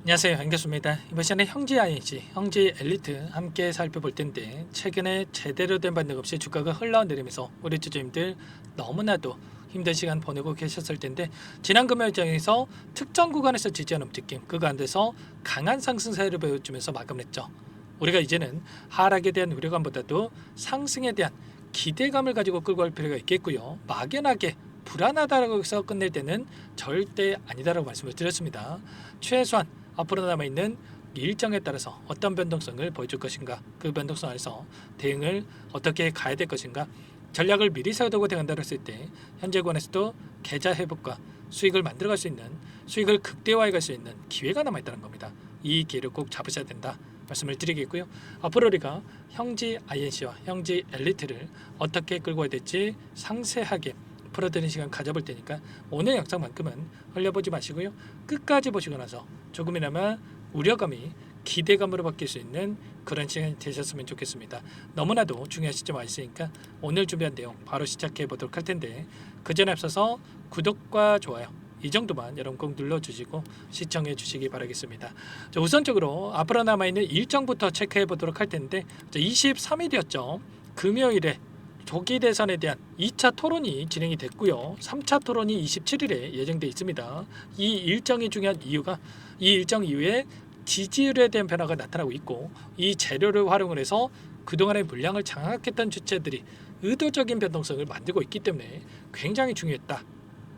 안녕하세요, 안교수입니다. 이번 시간에 형제 INC, 형제 엘리트 함께 살펴볼 텐데, 최근에 제대로 된 반등 없이 주가가 흘러내리면서 우리 투자님들 너무나도 힘든 시간 보내고 계셨을 텐데, 지난 금요일장에서 특정 구간에서 지지하는 움직임, 그 가운데서 강한 상승세를 보여주면서 마감했죠. 우리가 이제는 하락에 대한 우려감보다도 상승에 대한 기대감을 가지고 끌고 갈 필요가 있겠고요. 막연하게 불안하다고 해서 끝낼 때는 절대 아니다라고 말씀을 드렸습니다. 최소한 앞으로 남아있는 일정에 따라서 어떤 변동성을 보여줄 것인가, 그 변동성 안에서 대응을 어떻게 가야 될 것인가, 전략을 미리 세워두고 대응한다고 했을 때 현재 권에서도 계좌 회복과 수익을 만들어갈 수 있는, 수익을 극대화해 갈 수 있는 기회가 남아있다는 겁니다. 이 기회를 꼭 잡으셔야 된다 말씀을 드리겠고요. 앞으로 우리가 형제 INC와 형제 엘리트를 어떻게 끌고 가야 될지 상세하게 풀어드리는 시간 가져볼 테니까 오늘 영상만큼은 흘려보지 마시고요. 끝까지 보시고 나서 조금이나마 우려감이 기대감으로 바뀔 수 있는 그런 시간이 되셨으면 좋겠습니다. 너무나도 중요한 시점 와 있으니까 오늘 준비한 내용 바로 시작해 보도록 할 텐데, 그 전에 앞서서 구독과 좋아요 이 정도만 여러분 꼭 눌러주시고 시청해 주시기 바라겠습니다. 우선적으로 앞으로 남아있는 일정부터 체크해 보도록 할 텐데, 23일이었죠. 금요일에 조기 대선에 대한 2차 토론이 진행이 됐고요. 3차 토론이 27일에 예정돼 있습니다. 이 일정이 중요한 이유가 이 일정 이후에 지지율에 대한 변화가 나타나고 있고, 이 재료를 활용을 해서 그동안의 물량을 장악했던 주체들이 의도적인 변동성을 만들고 있기 때문에 굉장히 중요했다,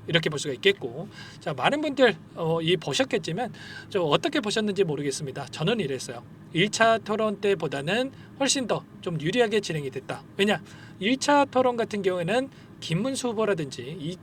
이렇게 볼 수가 있겠고, 자, 많은 분들 보셨겠지만 어떻게 보셨는지 모르겠습니다. 저는 이랬어요. 1차 토론 때보다는 훨씬 더 좀 유리하게 진행이 됐다. 왜냐? 1차 토론 같은 경우에는 김문수 후보라든지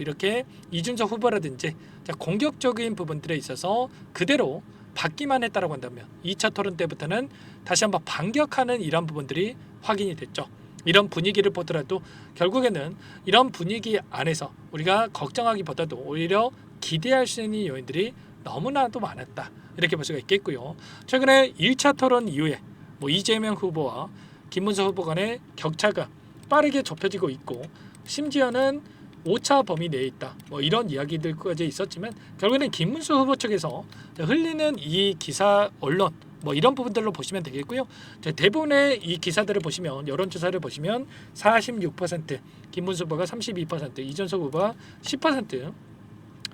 이렇게 이준석 후보라든지 공격적인 부분들에 있어서 그대로 받기만 했다라고 한다면, 2차 토론 때부터는 다시 한번 반격하는 이런 부분들이 확인이 됐죠. 이런 분위기를 보더라도 결국에는 이런 분위기 안에서 우리가 걱정하기보다도 오히려 기대할 수 있는 요인들이 너무나도 많았다, 이렇게 볼 수가 있겠고요. 최근에 1차 토론 이후에 이재명 후보와 김문수 후보 간의 격차가 빠르게 좁혀지고 있고, 심지어는 5차 범위 내에 있다, 이런 이야기들까지 있었지만, 결국에는 김문수 후보 측에서 흘리는 이 기사 언론 이런 부분들로 보시면 되겠고요. 대부분의 이 기사들을 보시면, 여론조사를 보시면 46%, 김문수 후보가 32%, 이준석 후보가 10%,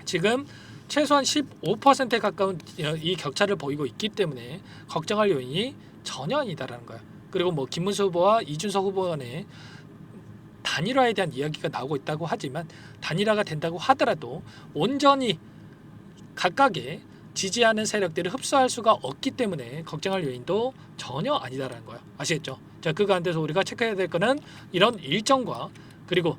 지금 최소한 15%에 가까운 이 격차를 보이고 있기 때문에 걱정할 요인이 전혀 아니다라는 거야. 그리고 김문수 후보와 이준석 후보 간의 단일화에 대한 이야기가 나오고 있다고 하지만, 단일화가 된다고 하더라도 온전히 각각의 지지하는 세력들을 흡수할 수가 없기 때문에 걱정할 요인도 전혀 아니다라는 거예요. 아시겠죠? 자, 그 가운데서 우리가 체크해야 될 거는 이런 일정과, 그리고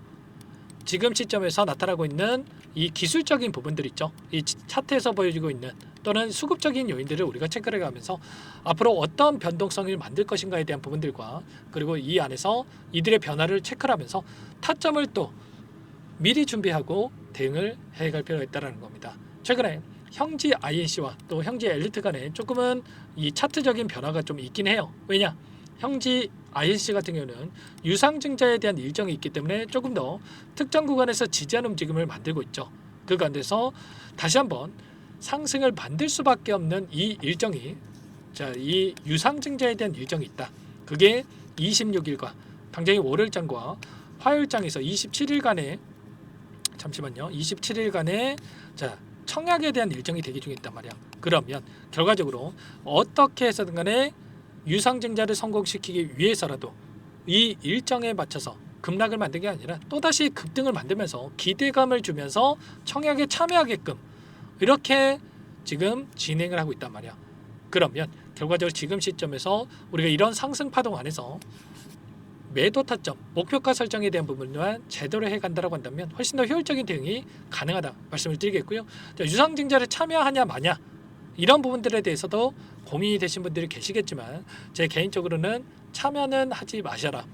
지금 시점에서 나타나고 있는 이 기술적인 부분들 있죠. 이 차트에서 보여지고 있는 또는 수급적인 요인들을 우리가 체크를 해가면서 앞으로 어떤 변동성을 만들 것인가에 대한 부분들과, 그리고 이 안에서 이들의 변화를 체크를 하면서 타점을 또 미리 준비하고 대응을 해갈 필요가 있다는 겁니다. 최근에 형제 INC와 또 형제 엘리트 간에 조금은 이 차트적인 변화가 좀 있긴 해요. 왜냐? 형제 INC 같은 경우는 유상증자에 대한 일정이 있기 때문에 조금 더 특정 구간에서 지지하는 움직임을 만들고 있죠. 그 가운데서 다시 한번 상승을 만들 수밖에 없는 이 일정이, 이 유상증자에 대한 일정이 있다. 그게 26일과 당장의 월요일장과 화요일장에서 27일간의 27일간의 청약에 대한 일정이 대기 중에 있단 말이야. 그러면 결과적으로 어떻게 해서든 간에 유상증자를 성공시키기 위해서라도 이 일정에 맞춰서 급락을 만든 게 아니라 또다시 급등을 만들면서 기대감을 주면서 청약에 참여하게끔 이렇게 지금 진행을 하고 있단 말이야. 그러면 결과적으로 지금 시점에서 우리가 이런 상승 파동 안에서 매도 타점, 목표가 설정에 대한 부분만 제대로 해간다라고 한다면 훨씬 더 효율적인 대응이 가능하다 말씀을 드리겠고요. 유상증자를 참여하냐 마냐 이런 부분들에 대해서도 고민이 되신 분들이 계시겠지만, 제 개인적으로는 참여는 하지 마셔라.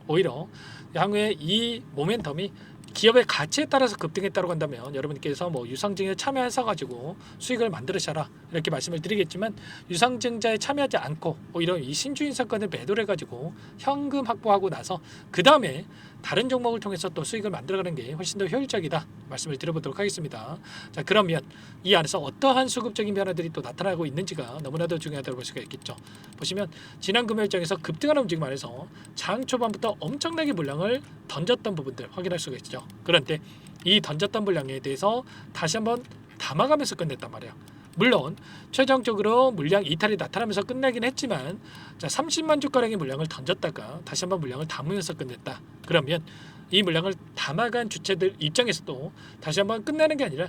오히려 향후에 이 모멘텀이 기업의 가치에 따라서 급등했다고 한다면 여러분께서 유상증자에 참여해서 가지고 수익을 만들으셔라, 이렇게 말씀을 드리겠지만, 유상증자에 참여하지 않고 오히려 이 신주인 사건을 매도를 해가지고 현금 확보하고 나서 그 다음에 다른 종목을 통해서 또 수익을 만들어가는 게 훨씬 더 효율적이다 말씀을 드려보도록 하겠습니다. 자, 그러면 이 안에서 어떠한 수급적인 변화들이 또 나타나고 있는지가 너무나도 중요하다고 볼 수가 있겠죠. 보시면 지난 금요일장에서 급등하는 움직임 안에서 장 초반부터 엄청나게 물량을 던졌던 부분들 확인할 수가 있죠. 그런데 이 던졌던 물량에 대해서 다시 한번 담아가면서 끝냈단 말이에요. 물론 최종적으로 물량 이탈이 나타나면서 끝나긴 했지만, 자, 30만 주가량의 물량을 던졌다가 다시 한번 물량을 담으면서 끝냈다. 그러면 이 물량을 담아간 주체들 입장에서도 다시 한번 끝내는 게 아니라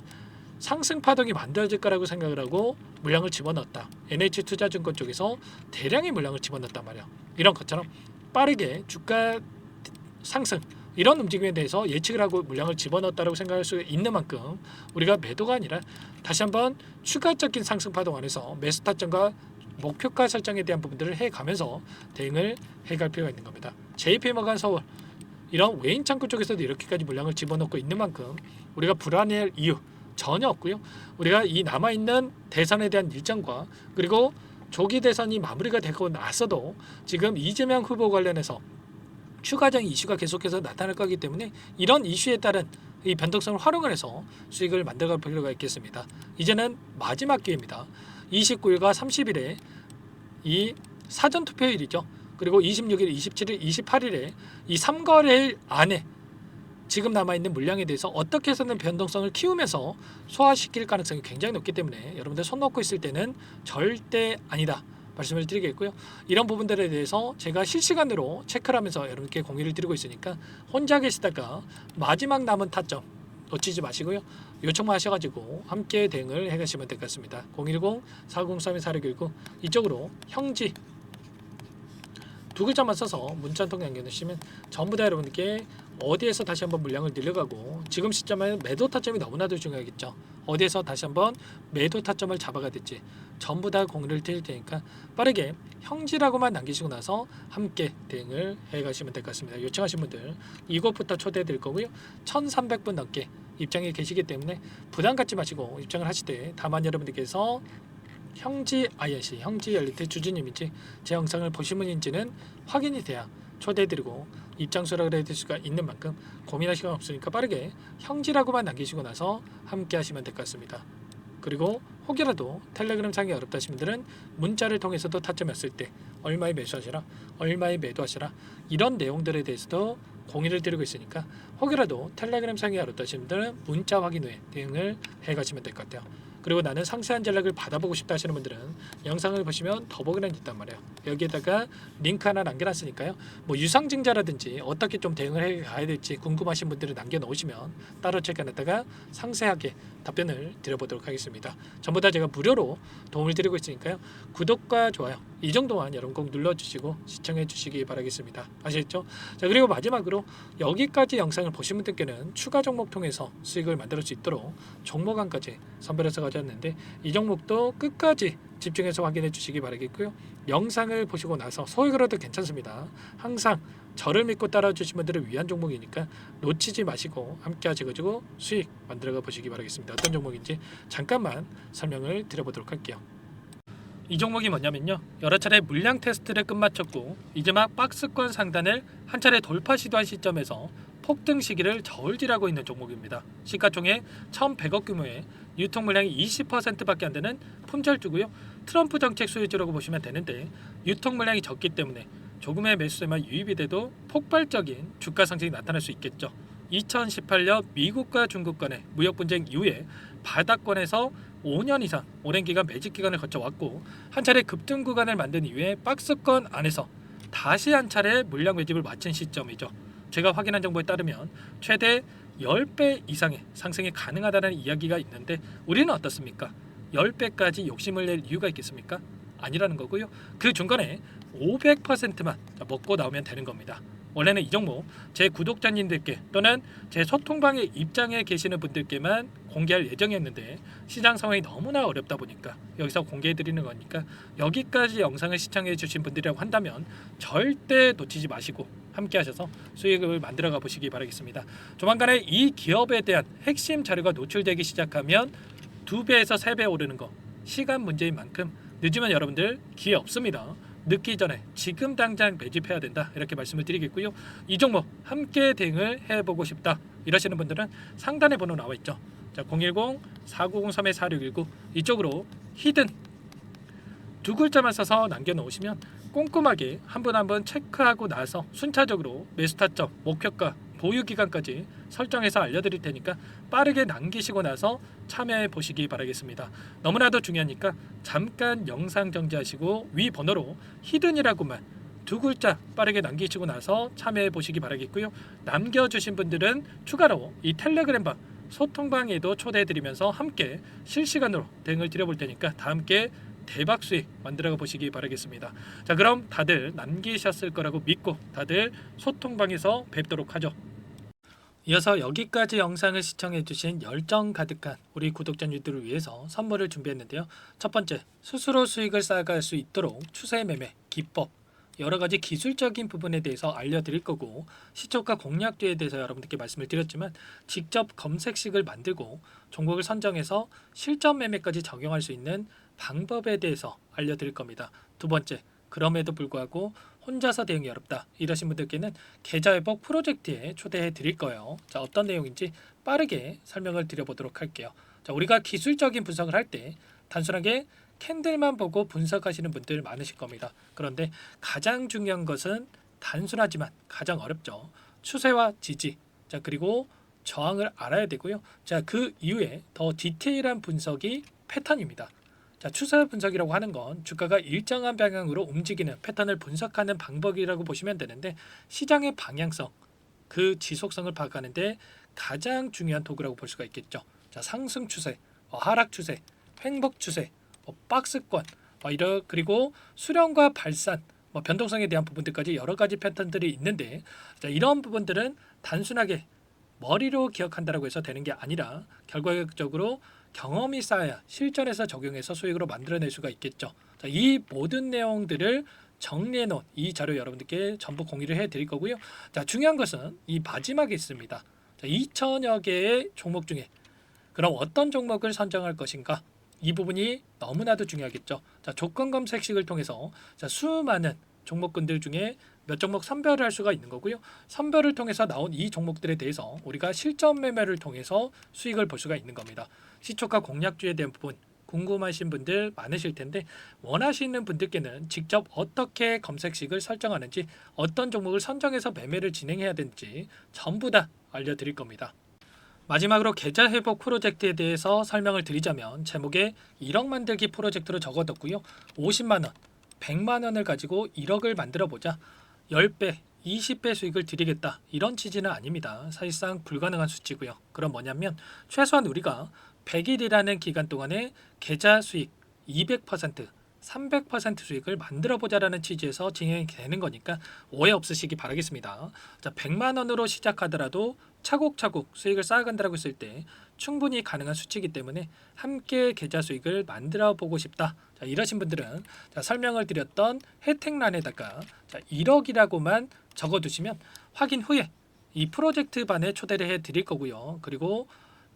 상승 파동이 만들어질 거라고 생각을 하고 물량을 집어넣었다. NH투자증권 쪽에서 대량의 물량을 집어넣었단 말이야. 이런 것처럼 빠르게 주가 상승 이런 움직임에 대해서 예측을 하고 물량을 집어넣었다고 생각할 수 있는 만큼 우리가 매도가 아니라 다시 한번 추가적인 상승 파동 안에서 매수 타점과 목표가 설정에 대한 부분들을 해가면서 대응을 해갈 필요가 있는 겁니다. JP모간 서울 이런 외인 창구 쪽에서도 이렇게까지 물량을 집어넣고 있는 만큼 우리가 불안해할 이유 전혀 없고요. 우리가 이 남아있는 대선에 대한 일정과 그리고 조기 대선이 마무리가 되고 나서도 지금 이재명 후보 관련해서 추가적인 이슈가 계속해서 나타날 거기 때문에 이런 이슈에 따른 이 변동성을 활용을 해서 수익을 만들어갈 필요가 있겠습니다. 이제는 마지막 기회입니다. 29일과 30일에 이 사전 투표일이죠. 그리고 26일, 27일, 28일에 이 3거래일 안에 지금 남아있는 물량에 대해서 어떻게 해서는 변동성을 키우면서 소화시킬 가능성이 굉장히 높기 때문에 여러분들 손 놓고 있을 때는 절대 아니다 말씀을 드리겠고요. 이런 부분들에 대해서 제가 실시간으로 체크를 하면서 여러분께 공유를 드리고 있으니까 혼자 계시다가 마지막 남은 타점 놓치지 마시고요. 요청만 하셔가지고 함께 대응을 해가시면 될 것 같습니다. 010-4032-4619 이쪽으로 형지 두 글자만 써서 문자 한 통 남겨주시면 전부 다 여러분께 어디에서 다시 한번 물량을 늘려가고 지금 시점에 매도 타점이 너무나도 중요하겠죠. 어디에서 다시 한번 매도 타점을 잡아가 될지 전부 다 공유를 드릴 테니까 빠르게 형지라고만 남기시고 나서 함께 대응을 해가시면 될 것 같습니다. 요청하신 분들 이곳부터 초대해 드릴 거고요. 1300분 넘게 입장에 계시기 때문에 부담 갖지 마시고 입장을 하시되 다만 여러분들께서 형지 INC, 형지 엘리트 주주님인지 제 영상을 보신 분인지는 확인이 돼야 초대해드리고 입장 수락을 해드릴 수가 있는 만큼 고민할 시간 없으니까 빠르게 형지라고만 남기시고 나서 함께 하시면 될 것 같습니다. 그리고 혹여라도 텔레그램 상이 어렵다 하신 분들은 문자를 통해서도 타점했을 때 얼마에 매수하시라, 얼마에 매도하시라 이런 내용들에 대해서도 공유를 드리고 있으니까 혹여라도 텔레그램 상이 어렵다 하신 분들은 문자 확인 후에 대응을 해가시면 될 것 같아요. 그리고 나는 상세한 전략을 받아보고 싶다 하시는 분들은 영상을 보시면 더보기란이 있단 말이에요. 여기에다가 링크 하나 남겨놨으니까요. 뭐 유상증자라든지 어떻게 좀 대응을 해가야 될지 궁금하신 분들은 남겨놓으시면 따로 체크해놨다가 상세하게 답변을 드려보도록 하겠습니다. 전부 다 제가 무료로 도움을 드리고 있으니까요. 구독과 좋아요 이 정도만 여러분 꼭 눌러주시고 시청해 주시기 바라겠습니다. 아시겠죠? 자, 그리고 마지막으로 여기까지 영상을 보신 분들께는 추가 종목 통해서 수익을 만들 수 있도록 종목안까지 선별해서 가져왔는데 이 종목도 끝까지 집중해서 확인해 주시기 바라겠고요. 영상을 보시고 나서 소액을 해도 괜찮습니다. 항상 저를 믿고 따라와 주신 분들을 위한 종목이니까 놓치지 마시고 함께 하셔가지고 수익 만들어가 보시기 바라겠습니다. 어떤 종목인지 잠깐만 설명을 드려보도록 할게요. 이 종목이 뭐냐면요, 여러 차례 물량 테스트를 끝마쳤고 이제 막 박스권 상단을 한 차례 돌파 시도한 시점에서 폭등 시기를 저울질하고 있는 종목입니다. 시가총액 1,100억 규모의 유통 물량이 20%밖에 안 되는 품절주고요. 트럼프 정책 수혜주라고 보시면 되는데 유통 물량이 적기 때문에 조금의 매수세만 유입이 돼도 폭발적인 주가 상승이 나타날 수 있겠죠. 2018년 미국과 중국 간의 무역 분쟁 이후에 바닥권에서 5년 이상 오랜 기간 매집 기간을 거쳐왔고 한 차례 급등 구간을 만든 이후에 박스권 안에서 다시 한 차례 물량 매집을 마친 시점이죠. 제가 확인한 정보에 따르면 최대 10배 이상의 상승이 가능하다는 이야기가 있는데 우리는 어떻습니까? 10배까지 욕심을 낼 이유가 있겠습니까? 아니라는 거고요. 그 중간에 500%만 먹고 나오면 되는 겁니다. 원래는 이 종목 제 구독자님들께 또는 제 소통방에 입장해 계시는 분들께만 공개할 예정이었는데 시장 상황이 너무나 어렵다 보니까 여기서 공개해 드리는 거니까 여기까지 영상을 시청해 주신 분들이라고 한다면 절대 놓치지 마시고 함께 하셔서 수익을 만들어 가 보시기 바라겠습니다. 조만간에 이 기업에 대한 핵심 자료가 노출되기 시작하면 2배에서 3배 오르는 거 시간 문제인 만큼 늦으면 여러분들 기회 없습니다. 늦기 전에 지금 당장 매집해야 된다 이렇게 말씀을 드리겠고요. 이 종목 함께 대응을 해보고 싶다 이러시는 분들은 상단에 번호 나와 있죠. 자, 010-4903-4619 이쪽으로 히든 두 글자만 써서 남겨놓으시면 꼼꼼하게 한 분 한 분 체크하고 나서 순차적으로 매수 타점, 목표가, 보유 기간까지 설정해서 알려드릴 테니까 빠르게 남기시고 나서 참여해 보시기 바라겠습니다. 너무나도 중요하니까 잠깐 영상 정지하시고 위 번호로 히든이라고만 두 글자 빠르게 남기시고 나서 참여해 보시기 바라겠고요. 남겨주신 분들은 추가로 이 텔레그램방 소통방에도 초대해 드리면서 함께 실시간으로 대응을 드려볼 테니까 다 함께 대박 수익 만들어 보시기 바라겠습니다. 자, 그럼 다들 남기셨을 거라고 믿고 다들 소통방에서 뵙도록 하죠. 이어서 여기까지 영상을 시청해 주신 열정 가득한 우리 구독자님들을 위해서 선물을 준비했는데요. 첫 번째, 스스로 수익을 쌓아갈 수 있도록 추세 매매 기법, 여러 가지 기술적인 부분에 대해서 알려드릴 거고, 시초가 공략주에 대해서 여러분들께 말씀을 드렸지만 직접 검색식을 만들고 종목을 선정해서 실전 매매까지 적용할 수 있는 방법에 대해서 알려드릴 겁니다. 두 번째, 그럼에도 불구하고 혼자서 대응이 어렵다 이러신 분들께는 계좌회복 프로젝트에 초대해 드릴 거예요. 자, 어떤 내용인지 빠르게 설명을 드려보도록 할게요. 자, 우리가 기술적인 분석을 할 때 단순하게 캔들만 보고 분석하시는 분들 많으실 겁니다. 그런데 가장 중요한 것은 단순하지만 가장 어렵죠. 추세와 지지, 자, 그리고 저항을 알아야 되고요. 자, 그 이후에 더 디테일한 분석이 패턴입니다. 자, 추세 분석이라고 하는 건 주가가 일정한 방향으로 움직이는 패턴을 분석하는 방법이라고 보시면 되는데, 시장의 방향성, 그 지속성을 파악하는데 가장 중요한 도구라고 볼 수가 있겠죠. 자, 상승 추세, 하락 추세, 횡복 추세, 박스권, 그리고 수렴과 발산, 변동성에 대한 부분들까지 여러 가지 패턴들이 있는데, 자, 이런 부분들은 단순하게 머리로 기억한다라고 해서 되는 게 아니라 결과적으로 경험이 쌓아야 실전에서 적용해서 수익으로 만들어낼 수가 있겠죠. 자, 이 모든 내용들을 정리해 놓은 이 자료 여러분들께 전부 공유를 해 드릴 거고요. 자, 중요한 것은 이 마지막에 있습니다. 자, 2천여 개의 종목 중에 그럼 어떤 종목을 선정할 것인가? 이 부분이 너무나도 중요하겠죠. 자, 조건 검색식을 통해서 자, 수많은 종목군들 중에 몇 종목 선별을 할 수가 있는 거고요. 선별을 통해서 나온 이 종목들에 대해서 우리가 실전 매매를 통해서 수익을 볼 수가 있는 겁니다. 시초가 공략주에 대한 부분 궁금하신 분들 많으실 텐데, 원하시는 분들께는 직접 어떻게 검색식을 설정하는지, 어떤 종목을 선정해서 매매를 진행해야 되는지 전부 다 알려드릴 겁니다. 마지막으로 계좌 회복 프로젝트에 대해서 설명을 드리자면, 제목에 1억 만들기 프로젝트로 적어뒀고요. 50만 원, 100만 원을 가지고 1억을 만들어 보자. 10배, 20배 수익을 드리겠다. 이런 취지는 아닙니다. 사실상 불가능한 수치고요. 그럼 뭐냐면 최소한 우리가 100일이라는 기간 동안에 계좌 수익 200%, 300% 수익을 만들어 보자라는 취지에서 진행이 되는 거니까 오해 없으시기 바라겠습니다. 자, 100만 원으로 시작하더라도 차곡차곡 수익을 쌓아간다고 했을 때 충분히 가능한 수치이기 때문에 함께 계좌 수익을 만들어 보고 싶다. 자, 이러신 분들은 자, 설명을 드렸던 혜택란에다가 자, 1억이라고만 적어두시면 확인 후에 이 프로젝트 반에 초대를 해 드릴 거고요. 그리고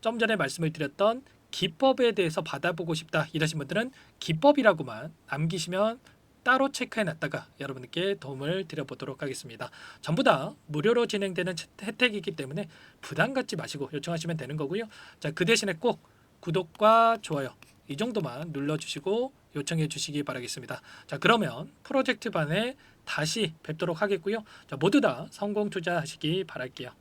좀 전에 말씀을 드렸던 기법에 대해서 받아보고 싶다 이러신 분들은 기법이라고만 남기시면 따로 체크해 놨다가 여러분께 도움을 드려보도록 하겠습니다. 전부 다 무료로 진행되는 혜택이기 때문에 부담 갖지 마시고 요청하시면 되는 거고요. 자, 그 대신에 꼭 구독과 좋아요 이 정도만 눌러주시고 요청해 주시기 바라겠습니다. 자, 그러면 프로젝트 반에 다시 뵙도록 하겠고요. 자, 모두 다 성공 투자하시기 바랄게요.